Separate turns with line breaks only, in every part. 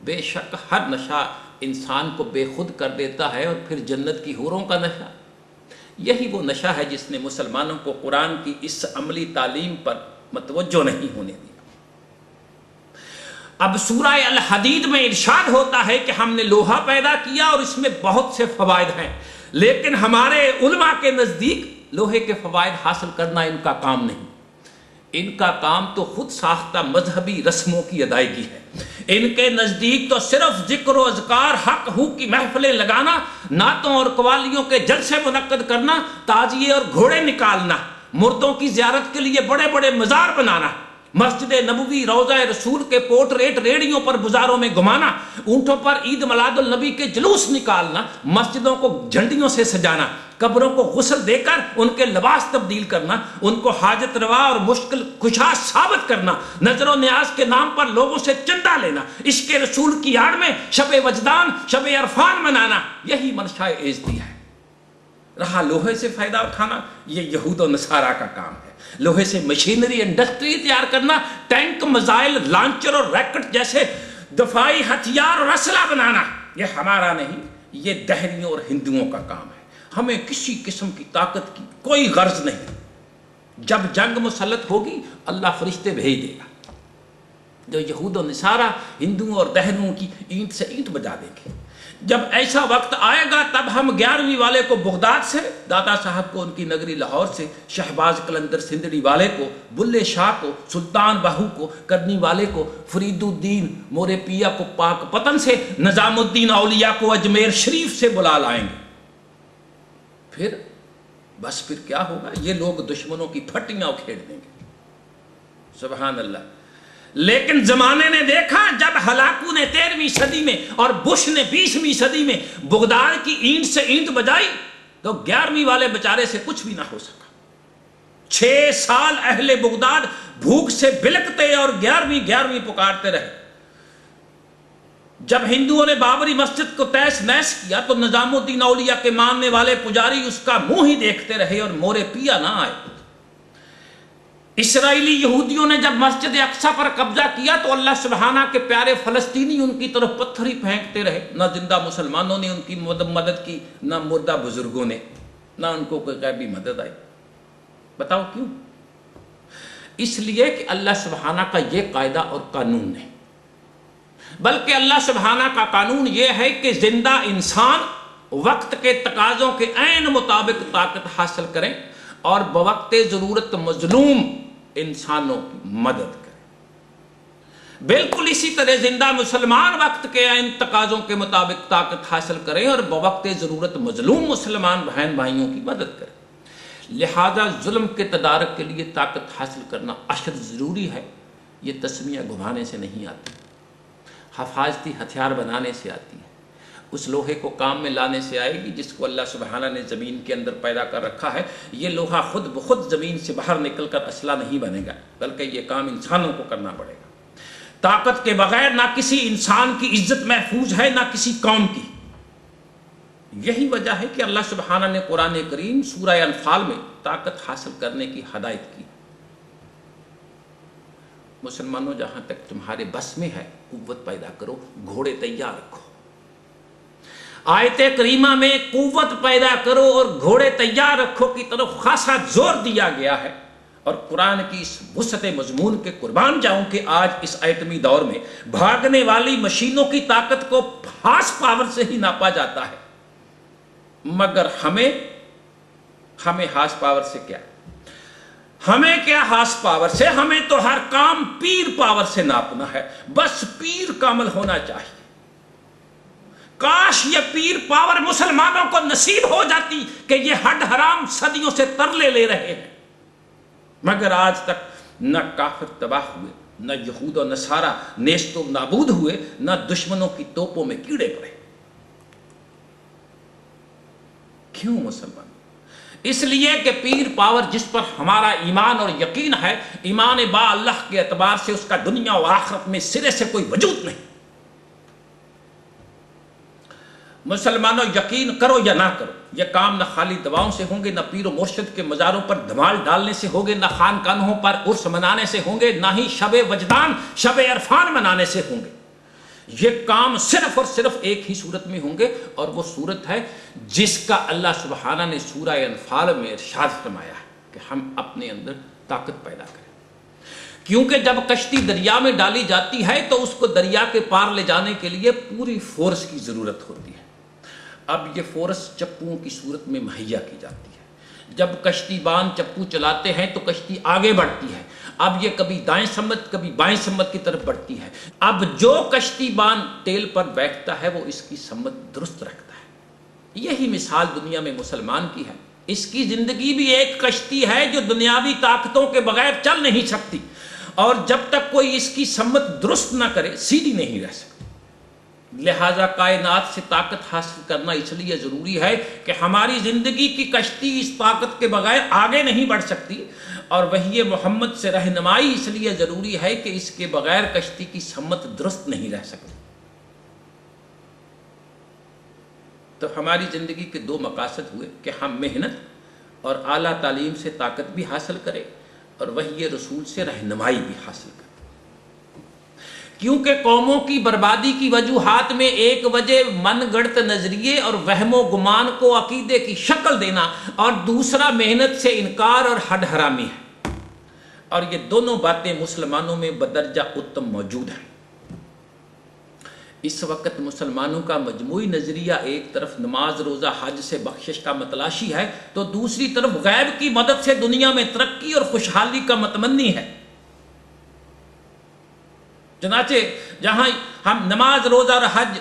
بے شک ہر نشہ انسان کو بے خود کر دیتا ہے، اور پھر جنت کی حوروں کا نشہ، یہی وہ نشہ ہے جس نے مسلمانوں کو قرآن کی اس عملی تعلیم پر متوجہ نہیں ہونے دیا۔ اب سورہ الحدید میں ارشاد ہوتا ہے کہ ہم نے لوہا پیدا کیا اور اس میں بہت سے فوائد ہیں، لیکن ہمارے علماء کے نزدیک لوہے کے فوائد حاصل کرنا ان کا کام نہیں، ان کا کام تو خود ساختہ مذہبی رسموں کی ادائیگی ہے۔ ان کے نزدیک تو صرف ذکر و اذکار، حق حقوق کی محفلیں لگانا، نعتوں اور قوالیوں کے جلسے منعقد کرنا، تعزیے اور گھوڑے نکالنا، مردوں کی زیارت کے لیے بڑے بڑے مزار بنانا، مسجد نبوی، روضہ رسول کے پورٹریٹ ریڑیوں پر بازاروں میں گھمانا، اونٹوں پر عید میلاد النبی کے جلوس نکالنا، مسجدوں کو جھنڈیوں سے سجانا، قبروں کو غسل دے کر ان کے لباس تبدیل کرنا، ان کو حاجت روا اور مشکل کشا ثابت کرنا، نظر و نیاز کے نام پر لوگوں سے چندہ لینا، عشق رسول کی آڑ میں شب وجدان، شب عرفان منانا، یہی منشاء ایزدی ہے۔ رہا لوہے سے فائدہ اٹھانا، یہ یہود و نصارہ کا کام ہے۔ لوہے سے مشینری، انڈسٹری تیار کرنا، ٹینک، میزائل، لانچر اور ریکٹ جیسے دفاعی ہتھیار اور اسلحہ بنانا، یہ ہمارا نہیں، یہ دہریوں اور ہندوؤں کا کام ہے۔ ہمیں کسی قسم کی طاقت کی کوئی غرض نہیں۔ جب جنگ مسلط ہوگی اللہ فرشتے بھیج دے گا جو یہود و نصارہ ہندوؤں اور دہریوں کی اینٹ سے اینٹ بجا دیں گے۔ جب ایسا وقت آئے گا تب ہم 11ویں والے کو بغداد سے، دادا صاحب کو ان کی نگری لاہور سے، شہباز قلندر سندھڑی والے کو، بلے شاہ کو، سلطان بہو کو، کرنی والے کو، فرید الدین مورے پیا کو پاک پتن سے، نظام الدین اولیاء کو اجمیر شریف سے بلا لائیں گے۔ پھر کیا ہوگا؟ یہ لوگ دشمنوں کی پھٹیاں اکھیڑ دیں گے۔ سبحان اللہ۔ لیکن زمانے نے دیکھا جب ہلاکو نے 13ویں صدی میں اور بش نے 20ویں صدی میں بغداد کی اینٹ سے اینٹ بجائی تو 11ویں والے بیچارے سے کچھ بھی نہ ہو سکا۔ 6 سال اہل بغداد بھوک سے بلکتے اور 11ویں پکارتے رہے۔ جب ہندوؤں نے بابری مسجد کو تیس نیس کیا تو نظام الدین اولیاء کے ماننے والے پجاری اس کا منہ ہی دیکھتے رہے اور مورے پیا نہ آئے۔ اسرائیلی یہودیوں نے جب مسجد اقصی پر قبضہ کیا تو اللہ سبحانہ کے پیارے فلسطینی ان کی طرف پتھر ہی پھینکتے رہے، نہ زندہ مسلمانوں نے ان کی مدد کی، نہ مردہ بزرگوں نے، نہ ان کو کوئی غیبی مدد آئی۔ بتاؤ کیوں؟ اس لیے کہ اللہ سبحانہ کا یہ قاعدہ اور قانون نہیں، بلکہ اللہ سبحانہ کا قانون یہ ہے کہ زندہ انسان وقت کے تقاضوں کے عین مطابق طاقت حاصل کریں اور بوقت ضرورت مظلوم انسانوں کی مدد کریں۔ بالکل اسی طرح زندہ مسلمان وقت کے عین تقاضوں کے مطابق طاقت حاصل کریں اور بوقت ضرورت مظلوم مسلمان بہن بھائیوں کی مدد کریں۔ لہذا ظلم کے تدارک کے لیے طاقت حاصل کرنا اشد ضروری ہے۔ یہ تسمیہ گھمانے سے نہیں آتی، حفاظتی ہتھیار بنانے سے آتی ہے، اس لوہے کو کام میں لانے سے آئے گی جس کو اللہ سبحانہ نے زمین کے اندر پیدا کر رکھا ہے۔ یہ لوہا خود بخود زمین سے باہر نکل کر اسلحہ نہیں بنے گا، بلکہ یہ کام انسانوں کو کرنا پڑے گا۔ طاقت کے بغیر نہ کسی انسان کی عزت محفوظ ہے نہ کسی قوم کی۔ یہی وجہ ہے کہ اللہ سبحانہ نے قرآن کریم سورہ انفال میں طاقت حاصل کرنے کی ہدایت کی۔ مسلمانوں جہاں تک تمہارے بس میں ہے قوت پیدا کرو، گھوڑے تیار رکھو۔ آیت کریمہ میں قوت پیدا کرو اور گھوڑے تیار رکھو کی طرف خاصا زور دیا گیا ہے، اور قرآن کی اس وسعت مضمون کے قربان جاؤں کہ آج اس ایٹمی دور میں بھاگنے والی مشینوں کی طاقت کو ہارس پاور سے ہی ناپا جاتا ہے، مگر ہمیں ہارس پاور سے کیا؟ ہمیں کیا ہارس پاور سے؟ ہمیں تو ہر کام پیر پاور سے ناپنا ہے۔ بس پیر کا عمل ہونا چاہیے۔ کاش یہ پیر پاور مسلمانوں کو نصیب ہو جاتی کہ یہ ہڈ حرام صدیوں سے ترلے لے رہے ہیں، مگر آج تک نہ کافر تباہ ہوئے، نہ یہود و نصارہ نیست و نابود ہوئے، نہ دشمنوں کی توپوں میں کیڑے پڑے۔ کیوں مسلمان؟ اس لیے کہ پیر پاور جس پر ہمارا ایمان اور یقین ہے، ایمان با اللہ کے اعتبار سے اس کا دنیا و آخرت میں سرے سے کوئی وجود نہیں۔ مسلمانوں یقین کرو یا نہ کرو، یہ کام نہ خالی دعاؤں سے ہوں گے، نہ پیر و مرشد کے مزاروں پر دھمال ڈالنے سے ہوں گے، نہ خانقاہوں پر عرس منانے سے ہوں گے، نہ ہی شب وجدان، شب عرفان منانے سے ہوں گے۔ یہ کام صرف اور صرف ایک ہی صورت میں ہوں گے، اور وہ صورت ہے جس کا اللہ سبحانہ نے سورہ انفال میں ارشاد فرمایا ہے کہ ہم اپنے اندر طاقت پیدا کریں۔ کیونکہ جب کشتی دریا میں ڈالی جاتی ہے تو اس کو دریا کے پار لے جانے کے لیے پوری فورس کی ضرورت ہوتی ہے۔ اب یہ فورس چپوؤں کی صورت میں مہیا کی جاتی ہے۔ جب کشتی بان چپو چلاتے ہیں تو کشتی آگے بڑھتی ہے، اب یہ کبھی دائیں سمت کبھی بائیں سمت کی طرف بڑھتی ہے۔ اب جو کشتی بان تیل پر بیٹھتا ہے وہ اس کی سمت درست رکھتا ہے۔ یہی مثال دنیا میں مسلمان کی ہے۔ اس کی زندگی بھی ایک کشتی ہے جو دنیاوی طاقتوں کے بغیر چل نہیں سکتی، اور جب تک کوئی اس کی سمت درست نہ کرے سیدھی نہیں رہ سکتی۔ لہذا کائنات سے طاقت حاصل کرنا اس لیے ضروری ہے کہ ہماری زندگی کی کشتی اس طاقت کے بغیر آگے نہیں بڑھ سکتی، اور وحی محمد سے رہنمائی اس لیے ضروری ہے کہ اس کے بغیر کشتی کی سمت درست نہیں رہ سکتی۔ تو ہماری زندگی کے دو مقاصد ہوئے کہ ہم محنت اور اعلیٰ تعلیم سے طاقت بھی حاصل کریں اور وحی رسول سے رہنمائی بھی حاصل کریں۔ کیونکہ قوموں کی بربادی کی وجوہات میں ایک وجہ من گڑت نظریے اور وہم و گمان کو عقیدے کی شکل دینا، اور دوسرا محنت سے انکار اور ہڈ حرامی ہے، اور یہ دونوں باتیں مسلمانوں میں بدرجہ اتم موجود ہیں۔ اس وقت مسلمانوں کا مجموعی نظریہ ایک طرف نماز روزہ حج سے بخشش کا متلاشی ہے، تو دوسری طرف غیب کی مدد سے دنیا میں ترقی اور خوشحالی کا متمنی ہے۔ چنانچہ جہاں ہم نماز روزہ اور حج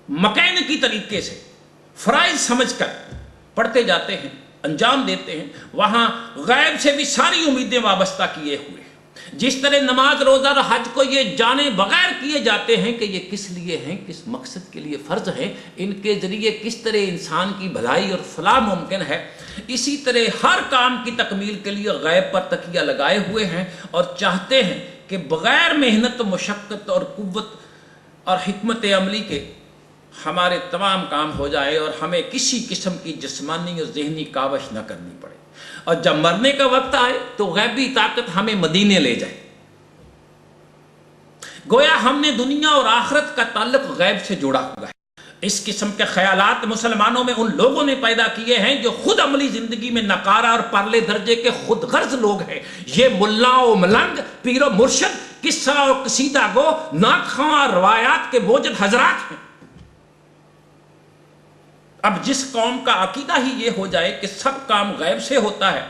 مکینکی طریقے سے فرائض سمجھ کر پڑھتے جاتے ہیں، انجام دیتے ہیں، وہاں غیب سے بھی ساری امیدیں وابستہ کیے ہوئے ہیں۔ جس طرح نماز روزہ اور حج کو یہ جانے بغیر کیے جاتے ہیں کہ یہ کس لیے ہیں، کس مقصد کے لیے فرض ہیں، ان کے ذریعے کس طرح انسان کی بھلائی اور فلاح ممکن ہے، اسی طرح ہر کام کی تکمیل کے لیے غیب پر تکیہ لگائے ہوئے ہیں، اور چاہتے ہیں کہ بغیر محنت و مشقت اور قوت اور حکمت عملی کے ہمارے تمام کام ہو جائے اور ہمیں کسی قسم کی جسمانی اور ذہنی کاوش نہ کرنی پڑے، اور جب مرنے کا وقت آئے تو غیبی طاقت ہمیں مدینے لے جائے۔ گویا ہم نے دنیا اور آخرت کا تعلق غیب سے جوڑا ہوا ہے۔ اس قسم کے خیالات مسلمانوں میں ان لوگوں نے پیدا کیے ہیں جو خود عملی زندگی میں نقارہ اور پرلے درجے کے خود غرض لوگ ہیں۔ یہ ملا و ملنگ، پیر و مرشد، قصہ اور قصیدہ گو، نعت خواں اور روایات کے موجد حضرات ہیں۔ اب جس قوم کا عقیدہ ہی یہ ہو جائے کہ سب کام غیب سے ہوتا ہے،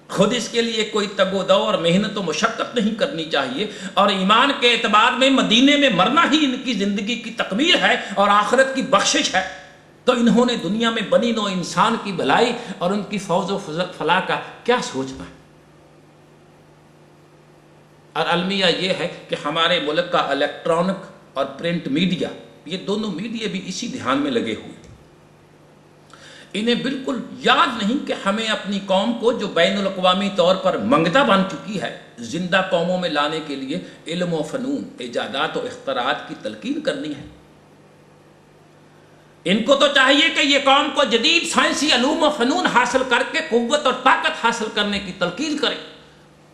خود اس کے لیے کوئی تگ و دو اور محنت و مشقت نہیں کرنی چاہیے، اور ایمان کے اعتبار میں مدینے میں مرنا ہی ان کی زندگی کی تکمیل ہے اور آخرت کی بخشش ہے، تو انہوں نے دنیا میں بنی نوع انسان کی بھلائی اور ان کی فوز و فلاح کا کیا سوچنا ہے؟ اور المیہ یہ ہے کہ ہمارے ملک کا الیکٹرانک اور پرنٹ میڈیا، یہ دونوں میڈیا بھی اسی دھیان میں لگے ہوئے۔ انہیں بالکل یاد نہیں کہ ہمیں اپنی قوم کو جو بین الاقوامی طور پر منگتا بن چکی ہے، زندہ قوموں میں لانے کے لیے علم و فنون، ایجادات و اختراعات کی تلقین کرنی ہے۔ ان کو تو چاہیے کہ یہ قوم کو جدید سائنسی علوم و فنون حاصل کر کے قوت اور طاقت حاصل کرنے کی تلقین کرے،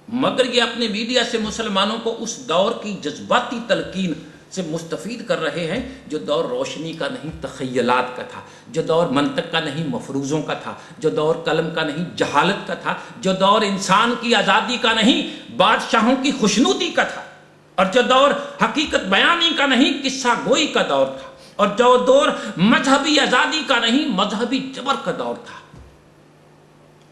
مگر یہ اپنے میڈیا سے مسلمانوں کو اس دور کی جذباتی تلقین سے مستفید کر رہے ہیں جو دور روشنی کا نہیں تخیلات کا تھا، جو دور منطق کا نہیں مفروضوں کا تھا، جو دور قلم کا نہیں جہالت کا تھا، جو دور انسان کی آزادی کا نہیں بادشاہوں کی خوشنودی کا تھا، اور جو دور حقیقت بیانی کا نہیں قصہ گوئی کا دور تھا، اور جو دور مذہبی آزادی کا نہیں مذہبی جبر کا دور تھا۔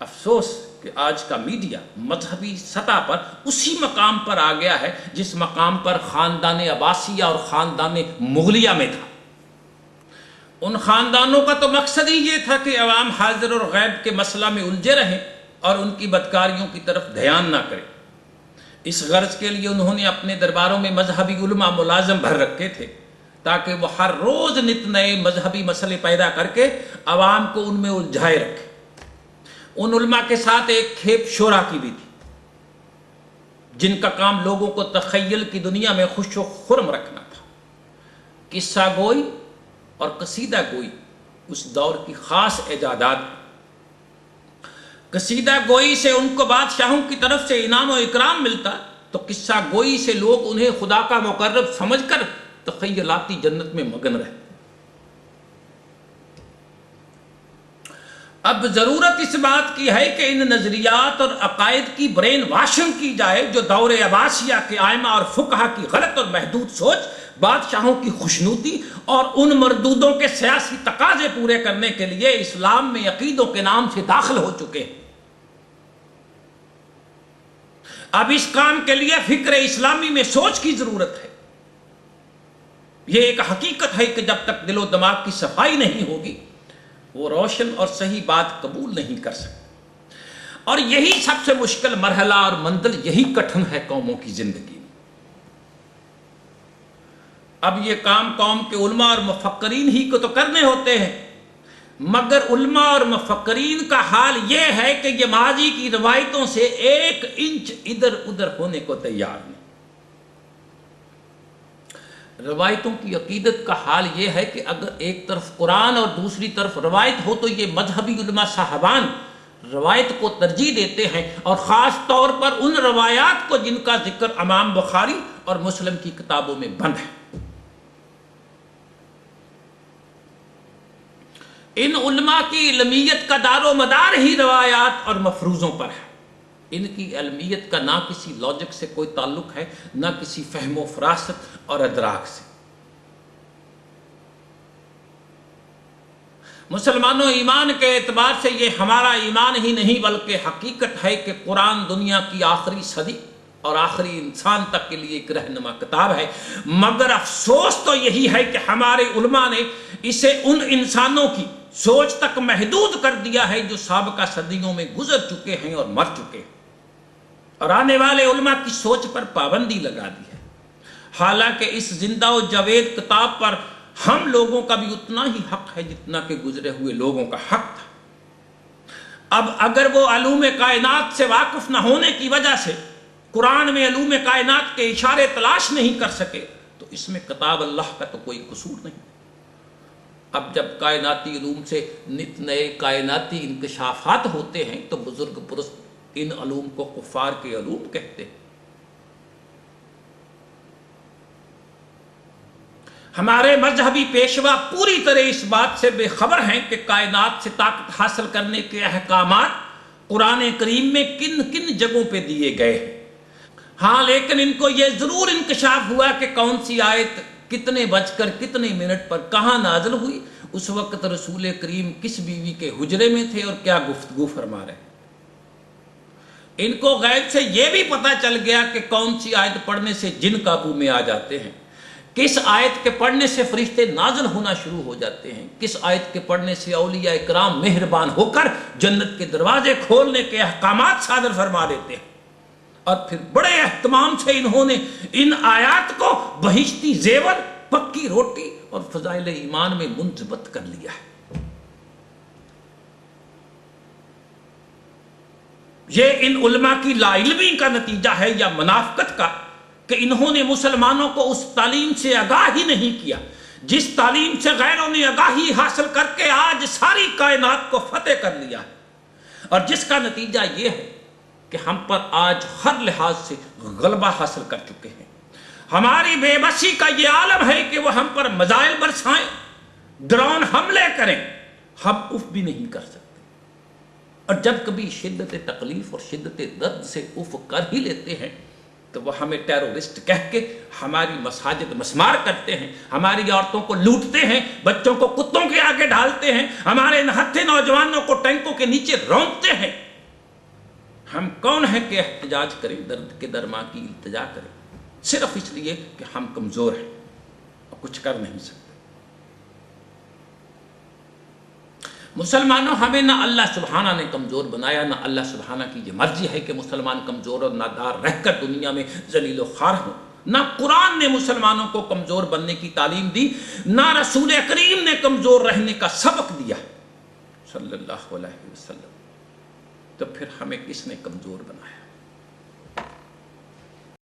افسوس کہ آج کا میڈیا مذہبی سطح پر اسی مقام پر آ گیا ہے جس مقام پر خاندان عباسیہ اور خاندان مغلیہ میں تھا۔ ان خاندانوں کا تو مقصد ہی یہ تھا کہ عوام حاضر اور غیب کے مسئلہ میں الجھے رہیں اور ان کی بدکاریوں کی طرف دھیان نہ کریں۔ اس غرض کے لیے انہوں نے اپنے درباروں میں مذہبی علماء ملازم بھر رکھے تھے تاکہ وہ ہر روز نت نئے مذہبی مسئلے پیدا کر کے عوام کو ان میں الجھائے رکھے۔ ان علماء کے ساتھ ایک کھیپ شورا کی بھی تھی جن کا کام لوگوں کو تخیل کی دنیا میں خوش و خرم رکھنا تھا۔ قصہ گوئی اور قصیدہ گوئی اس دور کی خاص ایجادات۔ قصیدہ گوئی سے ان کو بادشاہوں کی طرف سے انعام و اکرام ملتا، تو قصہ گوئی سے لوگ انہیں خدا کا مقرب سمجھ کر تخیلاتی جنت میں مگن رہے۔ اب ضرورت اس بات کی ہے کہ ان نظریات اور عقائد کی برین واشنگ کی جائے جو دور عباسیہ کے ائمہ اور فقہا کی غلط اور محدود سوچ، بادشاہوں کی خوشنودی اور ان مردودوں کے سیاسی تقاضے پورے کرنے کے لیے اسلام میں عقیدوں کے نام سے داخل ہو چکے ہیں۔ اب اس کام کے لیے فکر اسلامی میں سوچ کی ضرورت ہے۔ یہ ایک حقیقت ہے کہ جب تک دل و دماغ کی صفائی نہیں ہوگی وہ روشن اور صحیح بات قبول نہیں کر سکتے، اور یہی سب سے مشکل مرحلہ اور منزل، یہی کٹھن ہے قوموں کی زندگی میں۔ اب یہ کام قوم کے علماء اور مفکرین ہی کو تو کرنے ہوتے ہیں، مگر علماء اور مفکرین کا حال یہ ہے کہ یہ ماضی کی روایتوں سے ایک انچ ادھر ادھر ہونے کو تیار نہیں۔ روایتوں کی عقیدت کا حال یہ ہے کہ اگر ایک طرف قرآن اور دوسری طرف روایت ہو تو یہ مذہبی علماء صاحبان روایت کو ترجیح دیتے ہیں، اور خاص طور پر ان روایات کو جن کا ذکر امام بخاری اور مسلم کی کتابوں میں بند ہے۔ ان علماء کی علمیت کا دار و مدار ہی روایات اور مفروضوں پر ہے۔ ان کی علمیت کا نہ کسی لاجک سے کوئی تعلق ہے، نہ کسی فہم و فراست اور ادراک سے۔ مسلمانوں، ایمان کے اعتبار سے یہ ہمارا ایمان ہی نہیں بلکہ حقیقت ہے کہ قرآن دنیا کی آخری صدی اور آخری انسان تک کے لیے ایک رہنما کتاب ہے، مگر افسوس تو یہی ہے کہ ہمارے علماء نے اسے ان انسانوں کی سوچ تک محدود کر دیا ہے جو سابقہ صدیوں میں گزر چکے ہیں اور مر چکے ہیں، اور آنے والے علماء کی سوچ پر پابندی لگا دی ہے۔ حالانکہ اس زندہ و جاوید کتاب پر ہم لوگوں کا بھی اتنا ہی حق ہے جتنا کہ گزرے ہوئے لوگوں کا حق تھا۔ اب اگر وہ علوم کائنات سے واقف نہ ہونے کی وجہ سے قرآن میں علوم کائنات کے اشارے تلاش نہیں کر سکے تو اس میں کتاب اللہ کا تو کوئی قصور نہیں۔ اب جب کائناتی علوم سے نت نئے کائناتی انکشافات ہوتے ہیں تو بزرگ پرست ان علوم کو کفار کے علوم کہتے ہیں۔ ہمارے مذہبی پیشوا پوری طرح اس بات سے بے خبر ہیں کہ کائنات سے طاقت حاصل کرنے کے احکامات قرآن کریم میں کن کن جگہوں پہ دیے گئے ہیں۔ ہاں، لیکن ان کو یہ ضرور انکشاف ہوا کہ کون سی آیت کتنے بج کر کتنے منٹ پر کہاں نازل ہوئی، اس وقت رسول کریم کس بیوی کے حجرے میں تھے اور کیا گفتگو فرما رہے۔ ان کو غیب سے یہ بھی پتہ چل گیا کہ کون سی آیت پڑھنے سے جن قابو میں آ جاتے ہیں، کس آیت کے پڑھنے سے فرشتے نازل ہونا شروع ہو جاتے ہیں، کس آیت کے پڑھنے سے اولیاء اکرام مہربان ہو کر جنت کے دروازے کھولنے کے احکامات صادر فرما دیتے ہیں، اور پھر بڑے اہتمام سے انہوں نے ان آیات کو بہشتی زیور، پکی روٹی اور فضائل ایمان میں منضبط کر لیا ہے۔ یہ ان علماء کی لا علمی کا نتیجہ ہے یا منافقت کا کہ انہوں نے مسلمانوں کو اس تعلیم سے آگاہ ہی نہیں کیا جس تعلیم سے غیروں نے آگاہی حاصل کر کے آج ساری کائنات کو فتح کر لیا ہے، اور جس کا نتیجہ یہ ہے کہ ہم پر آج ہر لحاظ سے غلبہ حاصل کر چکے ہیں۔ ہماری بے بسی کا یہ عالم ہے کہ وہ ہم پر میزائل برسائیں، ڈرون حملے کریں، ہم اف بھی نہیں کر سکتے، اور جب کبھی شدت تکلیف اور شدت درد سے اف کر ہی لیتے ہیں تو وہ ہمیں ٹیرورسٹ کہہ کے ہماری مساجد مسمار کرتے ہیں، ہماری عورتوں کو لوٹتے ہیں، بچوں کو کتوں کے آگے ڈالتے ہیں، ہمارے نہتھے نوجوانوں کو ٹینکوں کے نیچے رونقتے ہیں۔ ہم کون ہیں کہ احتجاج کریں، درد کے درما کی التجا کریں، صرف اس لیے کہ ہم کمزور ہیں اور کچھ کر نہیں سکتے۔ مسلمانوں، ہمیں نہ اللہ سبحانہ نے کمزور بنایا، نہ اللہ سبحانہ کی یہ مرضی ہے کہ مسلمان کمزور اور نادار رہ کر دنیا میں ذلیل و خوار ہوں۔ نہ قرآن نے مسلمانوں کو کمزور بننے کی تعلیم دی، نہ رسول کریم نے کمزور رہنے کا سبق دیا صلی اللہ علیہ وسلم۔ تو پھر ہمیں کس نے کمزور بنایا؟